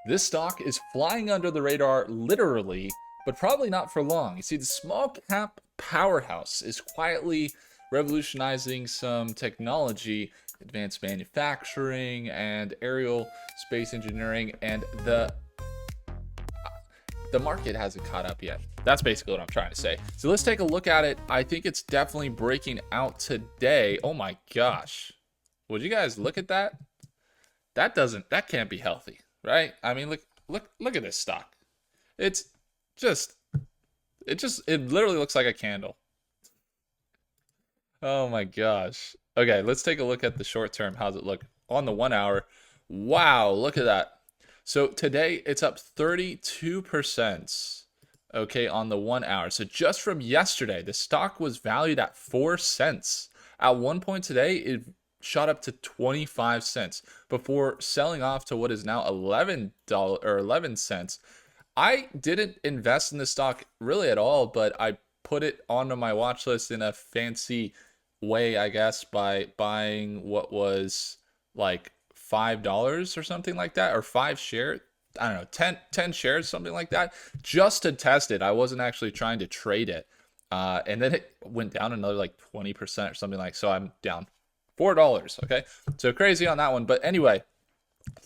This stock is flying under the radar literally, but probably not for long. You see, the small cap powerhouse is quietly revolutionizing some technology, advanced manufacturing, and aerial space engineering, and the market hasn't caught up yet. That's basically what I'm trying to say. So let's take a look at it. I think it's definitely breaking out today. Oh my gosh. Would you guys look at that? That can't be healthy, right? I mean, look at this stock. It's just it literally looks like a candle. Oh my gosh. Okay, let's take a look at the short term. How's it look on the 1 hour? Wow, look at that. So today it's up 32%. Okay, on the 1 hour. So just from yesterday, the stock was valued at 4 cents. At one point today, it shot up to 25 cents before selling off to what is now $11 or 11 cents. I didn't invest in this stock really at all, but I put it onto my watch list in a fancy way, I guess, by buying what was like $5 or something like that, or 5 shares. I don't know, 10 shares, something like that, just to test it. I wasn't actually trying to trade it. And then it went down another like 20% or something like, so I'm down $4. Okay. So crazy on that one. But anyway,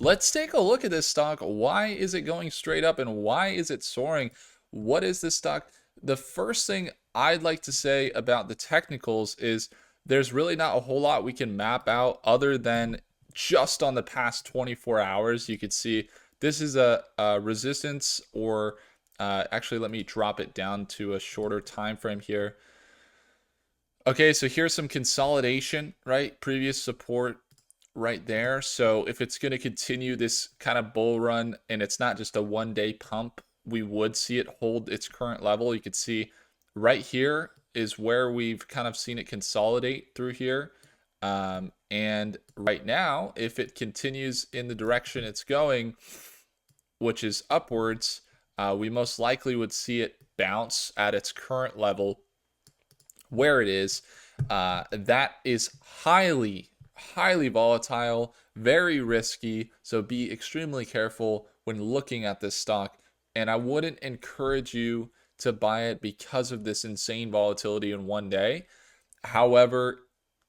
let's take a look at this stock. Why is it going straight up and why is it soaring? What is this stock? The first thing I'd like to say about the technicals is there's really not a whole lot we can map out other than just on the past 24 hours. You could see this is a resistance, or actually, let me drop it down to a shorter time frame here. Okay, so here's some consolidation, right? Previous support right there. So if it's going to continue this kind of bull run and it's not just a 1 day pump, we would see it hold its current level. You could see right here is where we've kind of seen it consolidate through here. And right now, if it continues in the direction it's going, which is upwards, we most likely would see it bounce at its current level where it is. That is highly volatile, very risky. So be extremely careful when looking at this stock. And I wouldn't encourage you to buy it because of this insane volatility in 1 day. However,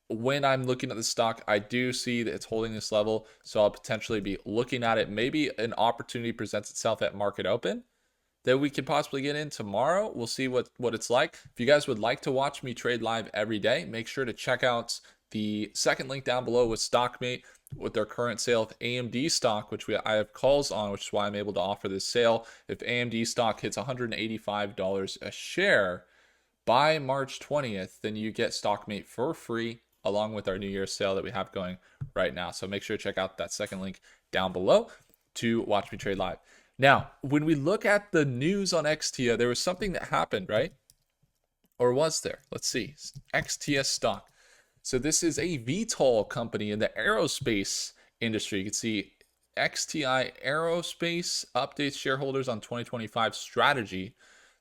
when I'm looking at the stock, I do see that it's holding this level. So I'll potentially be looking at it. Maybe an opportunity presents itself at market open that we could possibly get in tomorrow. We'll see what it's like. If you guys would like to watch me trade live every day, make sure to check out the second link down below with Stockmate with their current sale of AMD stock, which I have calls on, which is why I'm able to offer this sale. If AMD stock hits $185 a share by March 20th, then you get Stockmate for free along with our New Year's sale that we have going right now. So make sure to check out that second link down below to watch me trade live. Now, when we look at the news on XTIA, there was something that happened, right? Or was there? Let's see. XTIA stock. So this is a VTOL company in the aerospace industry. You can see XTI Aerospace updates shareholders on 2025 strategy.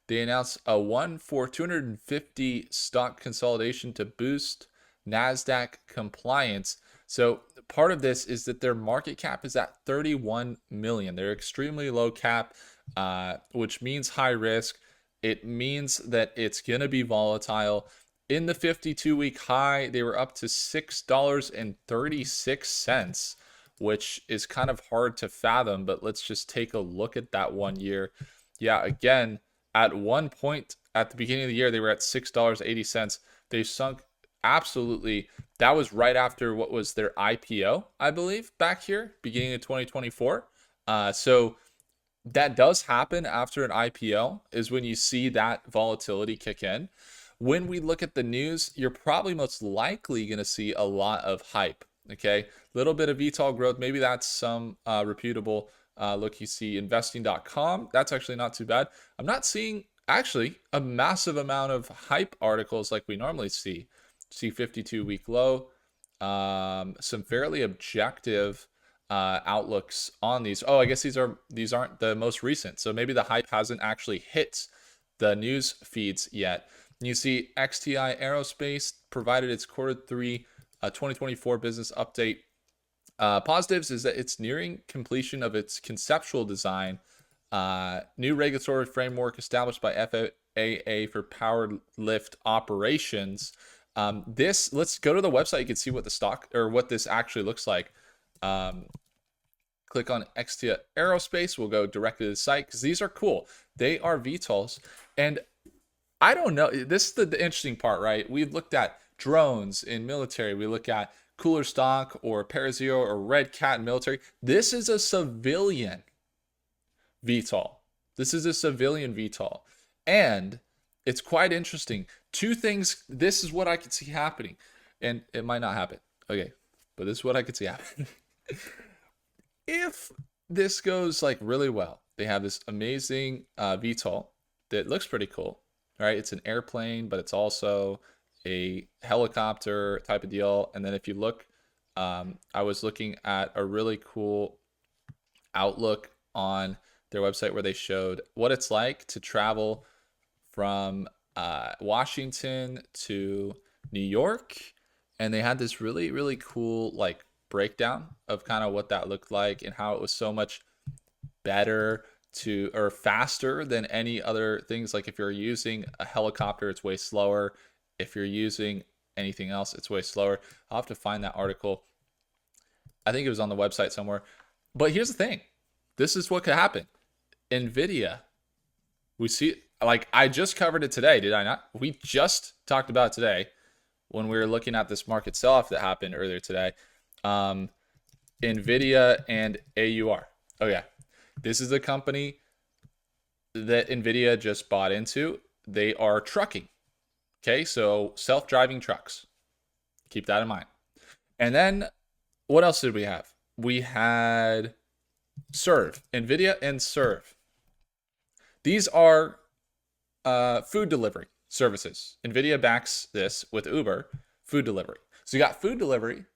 They announced a 1 for 250 stock consolidation to boost NASDAQ compliance. So part of this is that their market cap is at 31 million. They're extremely low cap, which means high risk. It means that it's going to be volatile. In the 52-week high, they were up to $6.36, which is kind of hard to fathom, but let's just take a look at that 1 year. Yeah, again, at one point at the beginning of the year, they were at $6.80. They sunk absolutely. That was right after what was their IPO, I believe, back here, beginning of 2024. So that does happen after an IPO, is when you see that volatility kick in. When we look at the news, you're probably most likely going to see a lot of hype. Okay, little bit of VTOL growth. Maybe that's some reputable look. You see investing.com. That's actually not too bad. I'm not seeing actually a massive amount of hype articles like we normally see. 52-week low. Some fairly objective outlooks on these. Oh, I guess these aren't the most recent. So maybe the hype hasn't actually hit the news feeds yet. You see XTI Aerospace provided its Q3 2024 business update Positives is that it's nearing completion of its conceptual design. New regulatory framework established by FAA for powered lift operations. Let's go to the website. You can see what the stock or what this actually looks like. Click on XTIA Aerospace. We'll go directly to the site because these are cool. They are VTOLs. And I don't know. This is the interesting part, right? We've looked at drones in military. We look at Cooler Stock or Parazero or Red Cat in military. This is a civilian VTOL. This is a civilian VTOL. And it's quite interesting. Two things. This is what I could see happening. And it might not happen. Okay. But this is what I could see happen. If this goes like really well, they have this amazing VTOL that looks pretty cool. Right? It's an airplane, but it's also a helicopter type of deal. And then if you look, I was looking at a really cool outlook on their website where they showed what it's like to travel from Washington to New York. And they had this really, really cool like breakdown of kind of what that looked like and how it was so much better to or faster than any other things. Like if you're using a helicopter, it's way slower. If you're using anything else, it's way slower. I'll have to find that article. I think it was on the website somewhere. But here's the thing. This is what could happen. NVIDIA. We see, like I just covered it today, did I not? We just talked about it today when we were looking at this market sell-off that happened earlier today. NVIDIA and AUR. Oh yeah. This is a company that NVIDIA just bought into. They are trucking. Okay, so self-driving trucks. Keep that in mind. And then what else did we have? We had Serve. NVIDIA and Serve. These are food delivery services. NVIDIA backs this with Uber, food delivery. So you got food delivery.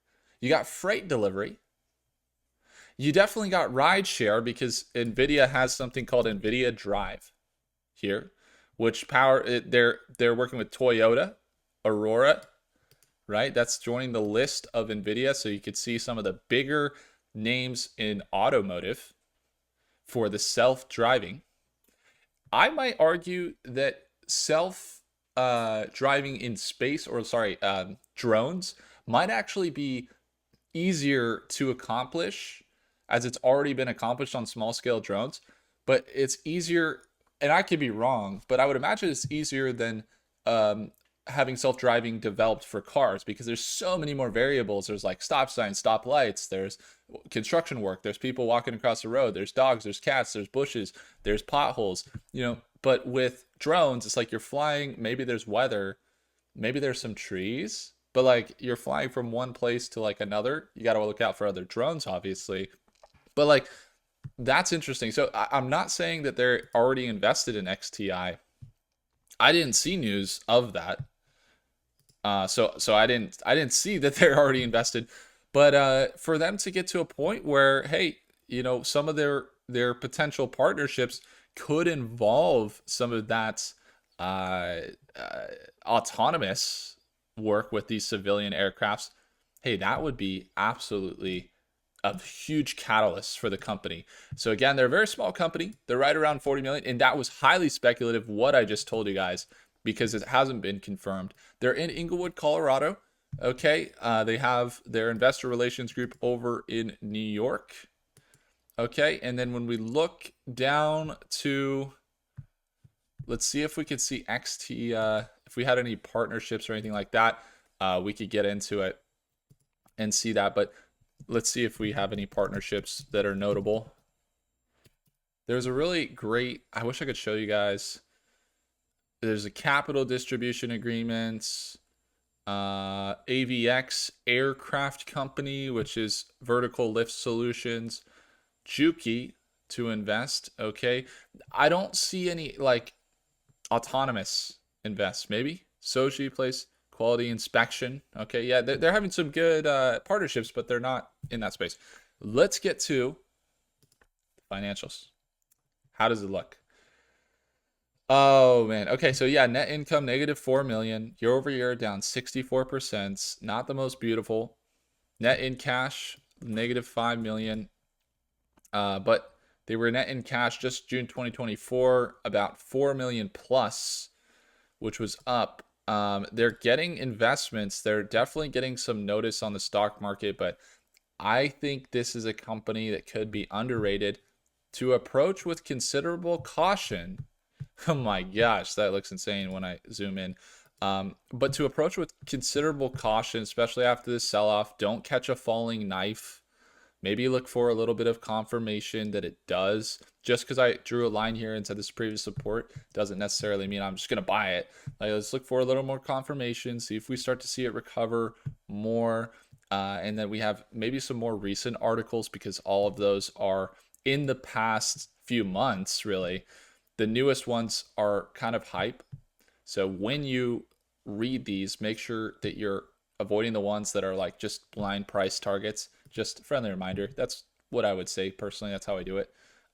You got freight delivery. You definitely got rideshare because NVIDIA has something called NVIDIA Drive here, which they're working with Toyota, Aurora, right? That's joining the list of NVIDIA. So you could see some of the bigger names in automotive for the self-driving. I might argue that self-driving in space, or drones, might actually be easier to accomplish as it's already been accomplished on small scale drones, but it's easier, and I could be wrong, but I would imagine it's easier than having self-driving developed for cars because there's so many more variables. There's like stop signs, stop lights, there's construction work, there's people walking across the road, there's dogs, there's cats, there's bushes, there's potholes, but with drones, it's like you're flying, maybe there's weather, maybe there's some trees, but like you're flying from one place to like another. You got to look out for other drones, obviously. But like, that's interesting. So I'm not saying that they're already invested in XTI. I didn't see news of that. So I didn't see that they're already invested. But for them to get to a point where, hey, some of their potential partnerships could involve some of that autonomous work with these civilian aircrafts, hey, that would be absolutely a huge catalyst for the company. So again, they're a very small company. They're right around 40 million. And that was highly speculative, what I just told you guys, because it hasn't been confirmed. They're in Inglewood, Colorado. Okay. They have their investor relations group over in New York. Okay. And then when we look down to, let's see if we could see XT, if we had any partnerships or anything like that, we could get into it and see that. But let's see if we have any partnerships that are notable. There's a really great, I wish I could show you guys. There's a capital distribution agreement, AVX Aircraft Company, which is Vertical Lift Solutions, Juki to invest. Okay. I don't see any like autonomous invest. Maybe Soji Place Quality Inspection. Okay. Yeah. They're having some good partnerships, but they're not in that space. Let's get to financials. How does it look? Oh man. Okay, so yeah, net income negative 4 million, year over year down 64%. Not the most beautiful. Net in cash, negative 5 million. But they were net in cash just June 2024, about 4 million plus, which was up. They're getting investments. They're definitely getting some notice on the stock market, but I think this is a company that could be underrated to approach with considerable caution. Oh my gosh, that looks insane when I zoom in. But to approach with considerable caution, especially after this sell off, don't catch a falling knife. Maybe look for a little bit of confirmation that it does. Just because I drew a line here and said this previous support doesn't necessarily mean I'm just going to buy it. Like, let's look for a little more confirmation, see if we start to see it recover more. And then we have maybe some more recent articles, because all of those are in the past few months, really. The newest ones are kind of hype. So when you read these, make sure that you're avoiding the ones that are like just blind price targets. Just a friendly reminder. That's what I would say personally. That's how I do it.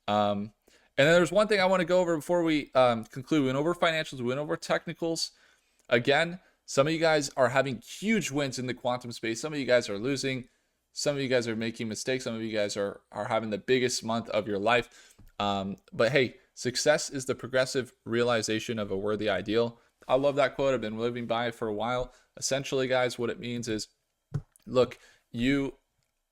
And then there's one thing I want to go over before we conclude. We went over financials. We went over technicals. Again, some of you guys are having huge wins in the quantum space. Some of you guys are losing. Some of you guys are making mistakes. Some of you guys are having the biggest month of your life. But hey, success is the progressive realization of a worthy ideal. I love that quote. I've been living by it for a while. Essentially, guys, what it means is, look, you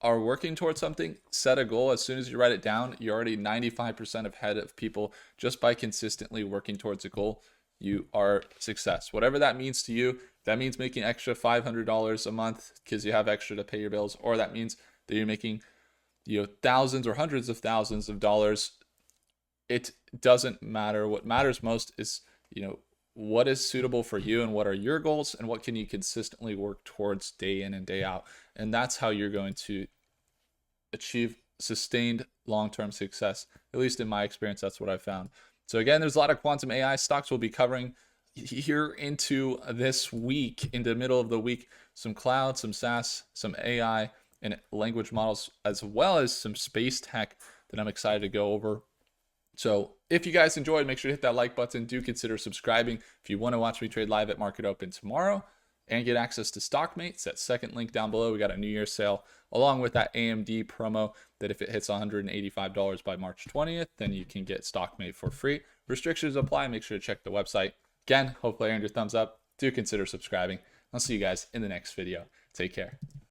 are working towards something, set a goal. As soon as you write it down, you're already 95% ahead of people just by consistently working towards a goal. You are success. Whatever that means to you, that means making extra $500 a month because you have extra to pay your bills, or that means that you're making, thousands or hundreds of thousands of dollars. It doesn't matter. What matters most is, what is suitable for you and what are your goals and what can you consistently work towards day in and day out. And that's how you're going to achieve sustained long-term success. At least in my experience, that's what I found. So again, there's a lot of quantum AI stocks we'll be covering here into this week, in the middle of the week. Some cloud, some SaaS, some AI and language models, as well as some space tech that I'm excited to go over. So if you guys enjoyed, make sure to hit that like button. Do consider subscribing. If you want to watch me trade live at Market Open tomorrow and get access to Stockmates, that second link down below, we got a New Year's sale along with that AMD promo that if it hits $185 by March 20th, then you can get Stockmate for free. Restrictions apply. Make sure to check the website. Again, hopefully I earned your thumbs up. Do consider subscribing. I'll see you guys in the next video. Take care.